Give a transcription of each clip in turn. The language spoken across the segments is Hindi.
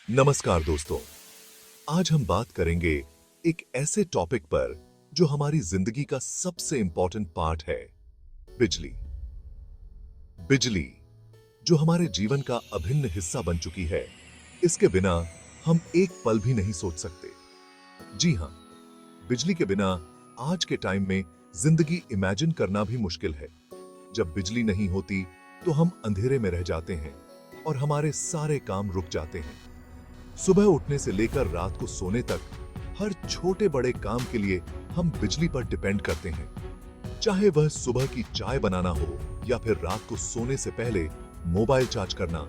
नमस्कार दोस्तों। आज हम बात करेंगे एक ऐसे टॉपिक पर जो हमारी जिंदगी का सबसे इंपॉर्टेंट पार्ट है, बिजली। बिजली जो हमारे जीवन का अभिन्न हिस्सा बन चुकी है, इसके बिना हम एक पल भी नहीं सोच सकते। जी हां, बिजली के बिना आज के टाइम में जिंदगी इमेजिन करना भी मुश्किल है। जब बिजली नहीं होती तो हम अंधेरे में रह जाते हैं और हमारे सारे काम रुक जाते हैं। सुबह उठने से लेकर रात को सोने तक हर छोटे बड़े काम के लिए हम बिजली पर डिपेंड करते हैं। चाहे वह सुबह की चाय बनाना हो या फिर रात को सोने से पहले मोबाइल चार्ज करना,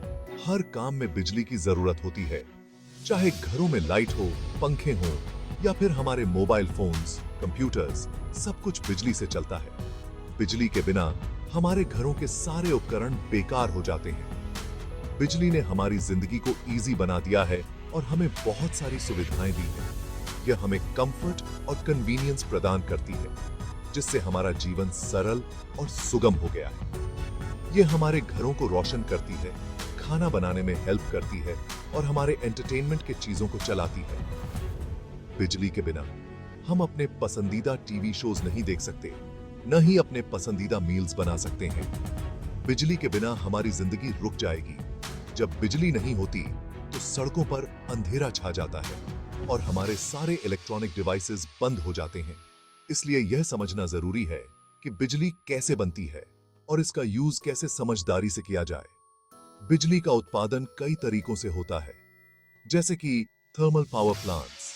हर काम में बिजली की जरूरत होती है। चाहे घरों में लाइट हो, पंखे हो या फिर हमारे मोबाइल फोन्स, कंप्यूटर्स, सब कुछ बिजली से चलता है। बिजली के बिना हमारे घरों के सारे उपकरण बेकार हो जाते हैं। बिजली ने हमारी जिंदगी को इजी बना दिया है और हमें बहुत सारी सुविधाएं दी हैं। यह हमें कंफर्ट और कन्वीनियंस प्रदान करती है, जिससे हमारा जीवन सरल और सुगम हो गया है। यह हमारे घरों को रोशन करती है, खाना बनाने में हेल्प करती है और हमारे एंटरटेनमेंट के चीजों को चलाती है। बिजली के बिना हम अपने पसंदीदा टीवी शोज नहीं देख सकते, न ही अपने पसंदीदा मील्स बना सकते हैं। बिजली के बिना हमारी जिंदगी रुक जाएगी। जब बिजली नहीं होती तो सड़कों पर अंधेरा छा जाता है और हमारे सारे इलेक्ट्रॉनिक डिवाइसेस बंद हो जाते हैं। इसलिए यह समझना जरूरी है कि बिजली कैसे बनती है और इसका यूज कैसे समझदारी से किया जाए। बिजली का उत्पादन कई तरीकों से होता है, जैसे कि thermal power plants,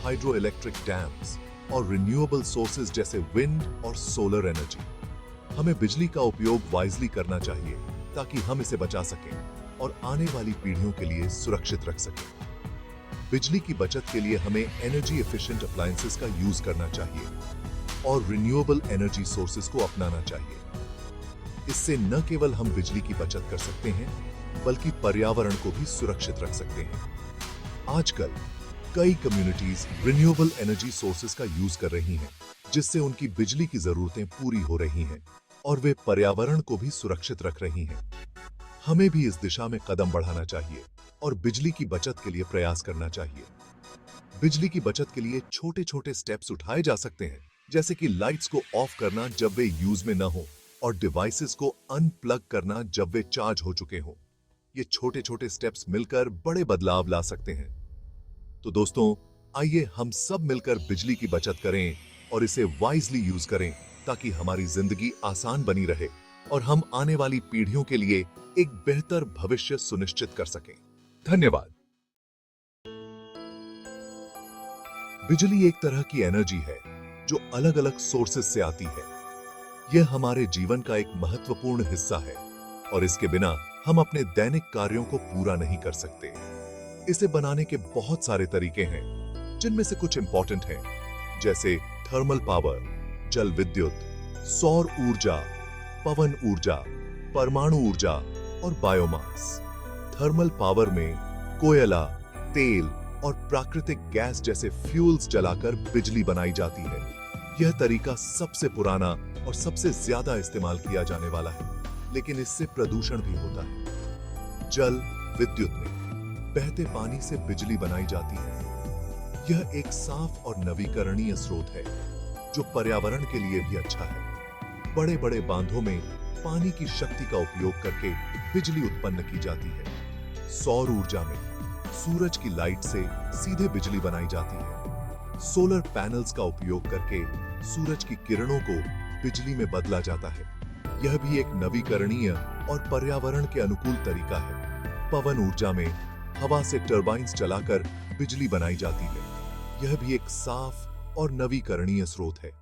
hydro electric dams और रिन्यूएबल सोर्सेज जैसे विंड और सोलर एनर्जी। हमें बिजली का उपयोग वाइजली करना चाहिए ताकि हम इसे बचा सकें और आने वाली पीढ़ियों के लिए सुरक्षित रख सकें। बिजली की बचत के लिए हमें एनर्जी एफिशिएंट अप्लायंसेस का यूज करना चाहिए और रिन्यूएबल एनर्जी सोर्सेज को अपनाना चाहिए। इससे न केवल हम बिजली की बचत कर सकते हैं, बल्कि पर्यावरण को भी सुरक्षित रख सकते हैं। आजकल कई कम्युनिटीज रिन्यूएबल एनर्जी सोर्सेज का यूज कर रही हैं, जिससे उनकी बिजली की जरूरतें पूरी हो रही हैं और वे पर्यावरण को भी सुरक्षित रख रही हैं। हमें भी इस दिशा में कदम बढ़ाना चाहिए और बिजली की बचत के लिए प्रयास करना चाहिए। बिजली की बचत के लिए छोटे छोटे स्टेप्स उठाए जा सकते हैं, जैसे कि लाइट्स को ऑफ करना जब वे यूज में न हो और डिवाइसेस को अनप्लग करना जब वे चार्ज हो चुके हों। ये छोटे छोटे स्टेप्स मिलकर बड़े बदलाव ला सकते हैं। तो दोस्तों, आइए हम सब मिलकर बिजली की बचत करें और इसे वाइजली यूज करें, ताकि हमारी जिंदगी आसान बनी रहे और हम आने वाली पीढ़ियों के लिए एक बेहतर भविष्य सुनिश्चित कर सकें। धन्यवाद। बिजली एक तरह की एनर्जी है जो अलग अलग सोर्सेस से आती है। यह हमारे जीवन का एक महत्वपूर्ण हिस्सा है और इसके बिना हम अपने दैनिक कार्यों को पूरा नहीं कर सकते। इसे बनाने के बहुत सारे तरीके हैं, जिनमें से कुछ इंपॉर्टेंट हैं, जैसे थर्मल पावर, जल विद्युत, सौर ऊर्जा, पवन ऊर्जा, परमाणु ऊर्जा और बायोमास। थर्मल पावर में कोयला, तेल और प्राकृतिक गैस जैसे फ्यूल्स जलाकर बिजली बनाई जाती है। यह तरीका सबसे पुराना और सबसे ज्यादा इस्तेमाल किया जाने वाला है, लेकिन इससे प्रदूषण भी होता है। जल विद्युत में बहते पानी से बिजली बनाई जाती है। यह एक साफ और नवीकरणीय स्रोत है जो पर्यावरण के लिए भी अच्छा है। बड़े बड़े बांधों में पानी की शक्ति का उपयोग करके बिजली उत्पन्न की जाती है। सौर ऊर्जा में सूरज की लाइट से सीधे बिजली बनाई जाती है। सोलर पैनल्स का उपयोग करके सूरज की किरणों को बिजली में बदला जाता है। यह भी एक नवीकरणीय और पर्यावरण के अनुकूल तरीका है। पवन ऊर्जा में हवा से टरबाइन्स चलाकर बिजली बनाई जाती है। यह भी एक साफ और नवीकरणीय स्रोत है।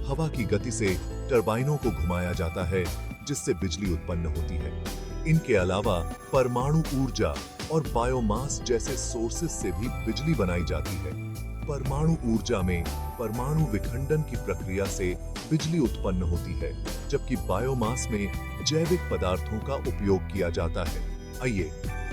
हवा की गति से टरबाइनों को घुमाया जाता है, जिससे बिजली उत्पन्न होती है। इनके अलावा परमाणु ऊर्जा और बायोमास जैसे सोर्सेस से भी बिजली बनाई जाती है। परमाणु ऊर्जा में परमाणु विखंडन की प्रक्रिया से बिजली उत्पन्न होती है, जबकि बायोमास में जैविक पदार्थों का उपयोग किया जाता है। आइए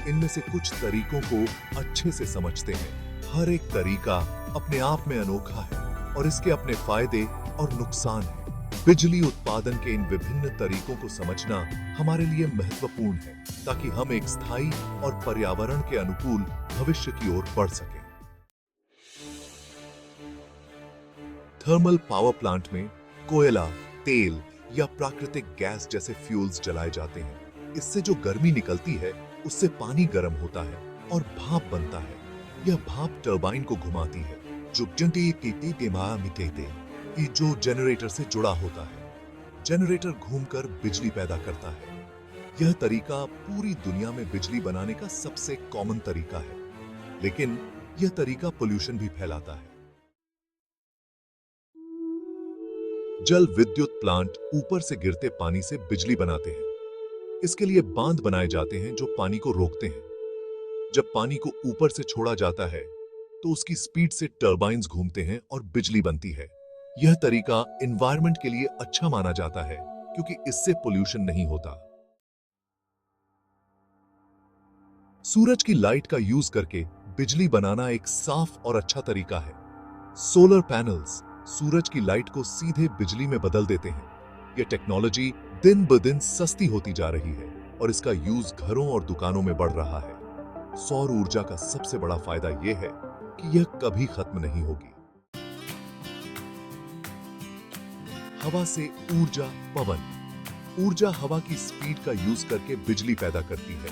इनमें से कुछ तरीकों को अच्छे से समझते हैं। हर एक तरीका अपने आप में अनोखा है और इसके अपने फायदे और नुकसान हैं। बिजली उत्पादन के इन विभिन्न तरीकों को समझना हमारे लिए महत्वपूर्ण है, ताकि हम एक स्थायी और पर्यावरण के अनुकूल भविष्य की ओर बढ़ सकें। थर्मल पावर प्लांट में कोयला, तेल या प्राकृतिक गैस जैसे फ्यूल्स जलाए जाते हैं। इससे जो गर्मी निकलती है उससे पानी गर्म होता है और भाप बनता है। यह भाप टरबाइन को घुमाती है जो जनरेटर से जुड़ा होता है। जनरेटर घूमकर बिजली पैदा करता है। यह तरीका पूरी दुनिया में बिजली बनाने का सबसे कॉमन तरीका है, लेकिन यह तरीका पोल्यूशन भी फैलाता है। जल विद्युत प्लांट ऊपर से गिरते पानी से बिजली बनाते हैं। इसके लिए बांध बनाए जाते हैं जो पानी को रोकते हैं। जब पानी को ऊपर से छोड़ा जाता है तो उसकी स्पीड से टरबाइन्स घूमते हैं और बिजली बनती है। यह तरीका एनवायरनमेंट के लिए अच्छा माना जाता है क्योंकि इससे पोल्यूशन नहीं होता। सूरज की लाइट का यूज करके बिजली बनाना एक साफ और अच्छा तरीका है। सोलर पैनल्स सूरज की लाइट को सीधे बिजली में बदल देते हैं। यह टेक्नोलॉजी दिन ब दिन सस्ती होती जा रही है और इसका यूज घरों और दुकानों में बढ़ रहा है। सौर ऊर्जा का सबसे बड़ा फायदा यह है कि यह कभी खत्म नहीं होगी। हवा से ऊर्जा। पवन ऊर्जा हवा की स्पीड का यूज करके बिजली पैदा करती है।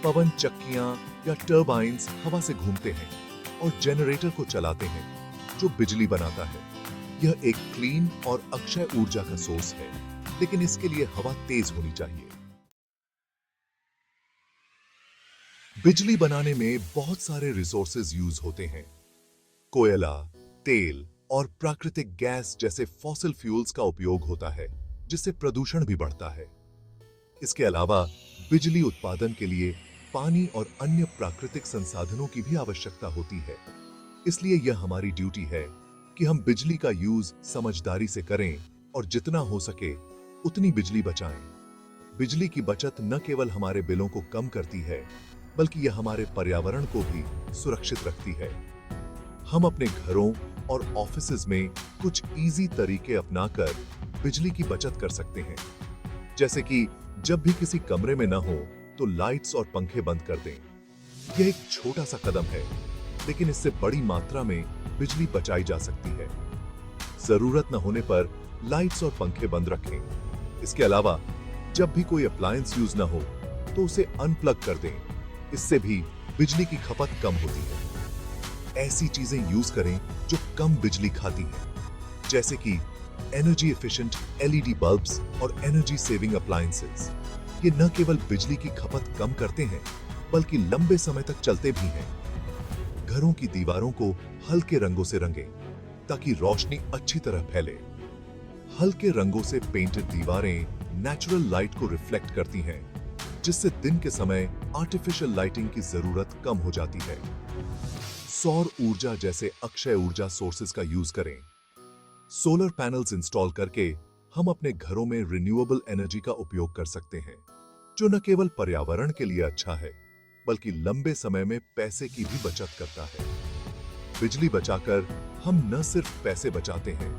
पवन चक्कियां या टरबाइन्स हवा से घूमते हैं और जनरेटर को चलाते हैं जो बिजली बनाता है। यह एक क्लीन और अक्षय ऊर्जा का सोर्स है, लेकिन इसके लिए हवा तेज होनी चाहिए। बिजली बनाने में बहुत सारे रिसोर्सेज यूज होते हैं। कोयला, तेल और प्राकृतिक गैस जैसे फॉसिल फ्यूल्स का उपयोग होता है, जिससे प्रदूषण भी बढ़ता है। इसके अलावा बिजली उत्पादन के लिए पानी और अन्य प्राकृतिक संसाधनों की भी आवश्यकता होती है। इसलिए यह हमारी ड्यूटी है कि हम बिजली का यूज समझदारी से करें और जितना हो सके उतनी बिजली बचाएं। बिजली की बचत न केवल हमारे बिलों को कम करती है, बल्कि यह हमारे पर्यावरण को भी सुरक्षित रखती है। हम अपने घरों और ऑफिसेज में कुछ इजी तरीके अपनाकर बिजली की बचत कर सकते हैं। जैसे कि जब भी किसी कमरे में न हो तो लाइट्स और पंखे बंद कर दें। यह एक छोटा सा कदम है, लेकिन इससे बड़ी मात्रा में बिजली बचाई जा सकती है। जरूरत न होने पर लाइट्स और पंखे बंद रखें। इसके अलावा जब भी कोई अप्लायंस यूज न हो तो उसे अनप्लग कर दें। इससे भी बिजली की खपत कम होती है। ऐसी चीजें यूज करें जो कम बिजली खाती हैं, जैसे कि एनर्जी एफिशिएंट एलईडी बल्ब्स और एनर्जी सेविंग अप्लायंसेस। ये न केवल बिजली की खपत कम करते हैं, बल्कि लंबे समय तक चलते भी हैं। घरों की दीवारों को हल्के रंगों से रंगें ताकि रोशनी अच्छी तरह फैले। हल्के रंगों से पेंटेड दीवारें नेचुरल लाइट को रिफ्लेक्ट करती हैं, जिससे दिन के समय आर्टिफिशियल लाइटिंग की जरूरत कम हो जाती है। सौर ऊर्जा जैसे अक्षय ऊर्जा सोर्सेज का यूज करें। सोलर पैनल्स इंस्टॉल करके हम अपने घरों में रिन्यूएबल एनर्जी का उपयोग कर सकते हैं, जो न केवल पर्यावरण के लिए अच्छा है, बल्कि लंबे समय में पैसे की भी बचत करता है। बिजली बचाकर हम न सिर्फ पैसे बचाते हैं,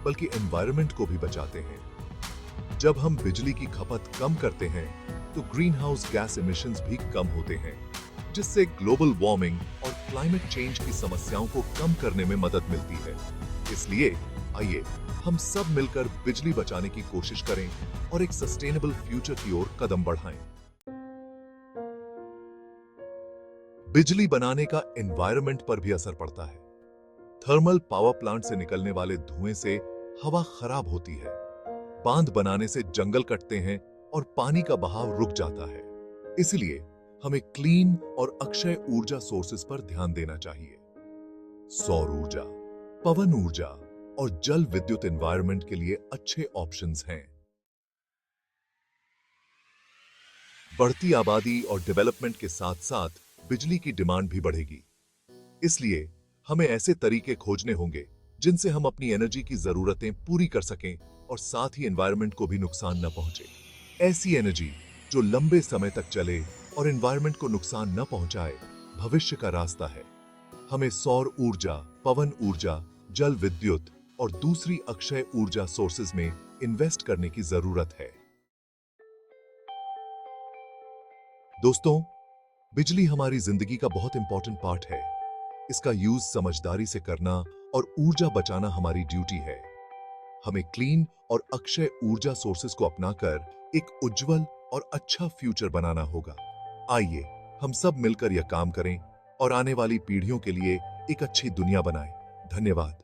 बल्कि एनवायरनमेंट को भी बचाते हैं। जब हम बिजली की खपत कम करते हैं, तो ग्रीन हाउस गैस इमिशंस भी कम होते हैं, जिससे ग्लोबल वार्मिंग और क्लाइमेट चेंज की समस्याओं को कम करने में मदद मिलती है। इसलिए आइए हम सब मिलकर बिजली बचाने की कोशिश करें और एक सस्टेनेबल फ्यूचर की ओर कदम बढ़ाएं। बिजली बनाने का एनवायरनमेंट पर भी असर पड़ता है। थर्मल पावर प्लांट से निकलने वाले धुएं से हवा खराब होती है। बांध बनाने से जंगल कटते हैं और पानी का बहाव रुक जाता है। इसलिए हमें क्लीन और अक्षय ऊर्जा सोर्सेज पर ध्यान देना चाहिए। सौर ऊर्जा, पवन ऊर्जा और जल विद्युत एनवायरनमेंट के लिए अच्छे ऑप्शंस हैं। बढ़ती आबादी और डेवलपमेंट के साथ साथ बिजली की डिमांड भी बढ़ेगी। इसलिए हमें ऐसे तरीके खोजने होंगे जिनसे हम अपनी एनर्जी की जरूरतें पूरी कर सकें और साथ ही एनवायरनमेंट को भी नुकसान न पहुंचे। ऐसी एनर्जी जो लंबे समय तक चले और एनवायरनमेंट को नुकसान न पहुंचाए, भविष्य का रास्ता है। हमें सौर ऊर्जा, पवन ऊर्जा, जल विद्युत और दूसरी अक्षय ऊर्जा सोर्सेज में इन्वेस्ट करने की जरूरत है। दोस्तों, बिजली हमारी जिंदगी का बहुत इंपॉर्टेंट पार्ट है। इसका यूज समझदारी से करना और ऊर्जा बचाना हमारी ड्यूटी है। हमें क्लीन और अक्षय ऊर्जा सोर्सेस को अपनाकर एक उज्जवल और अच्छा फ्यूचर बनाना होगा। आइए हम सब मिलकर यह काम करें और आने वाली पीढ़ियों के लिए एक अच्छी दुनिया बनाएं। धन्यवाद।